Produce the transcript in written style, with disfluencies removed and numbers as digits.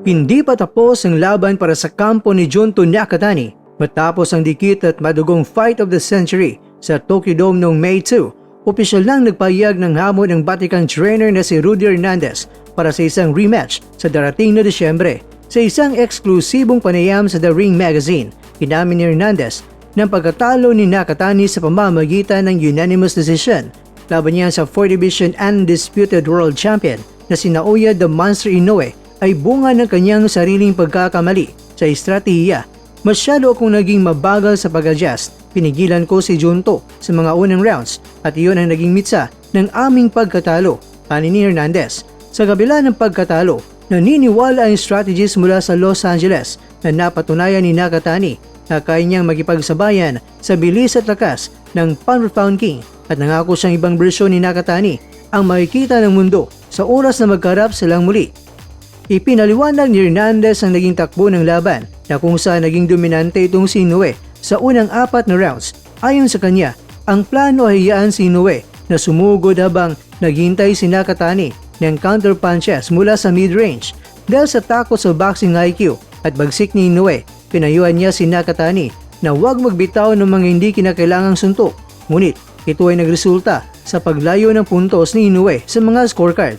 Hindi pa tapos ang laban para sa kampo ni Junto Nakatani matapos ang dikit at madugong fight of the century sa Tokyo Dome noong May 2. Opisyal lang nagpahayag ng hamon ng Batikang trainer na si Rudy Hernandez para sa isang rematch sa darating na Disyembre. Sa isang eksklusibong panayam sa The Ring Magazine, inamin ni Hernandez ng pagkatalo ni Nakatani sa pamamagitan ng unanimous decision laban niya sa 4th Division Undisputed World Champion na si Naoya the Monster Inoue ay bunga ng kanyang sariling pagkakamali sa estratehiya. Masyado akong naging mabagal sa pag-adjust. Pinigilan ko si Junto sa mga unang rounds at iyon ang naging mitsa ng aming pagkatalo, ani ni Hernandez. Sa kabila ng pagkatalo, naniniwala ang strategies mula sa Los Angeles na napatunayan ni Nakatani na kaya niyang makipagsabayan sa bilis at lakas ng pound-for-pound king at nangako siyang ibang bersyon ni Nakatani ang makikita ng mundo sa oras na magkarap silang muli. Ipinaliwanag ni Hernandez ang naging takbo ng laban na kung saan naging dominante itong si Inoue sa unang 4 na rounds. Ayon sa kanya, ang plano ay hayaan si Inoue na sumugod habang naghintay si Nakatani ng counter punches mula sa mid-range. Dahil sa takot sa boxing IQ at bagsik ni Inoue, pinayuhan niya si Nakatani na huwag magbitaw ng mga hindi kinakailangang suntok. Ngunit ito ay nagresulta sa paglayo ng puntos ni Inoue sa mga scorecards.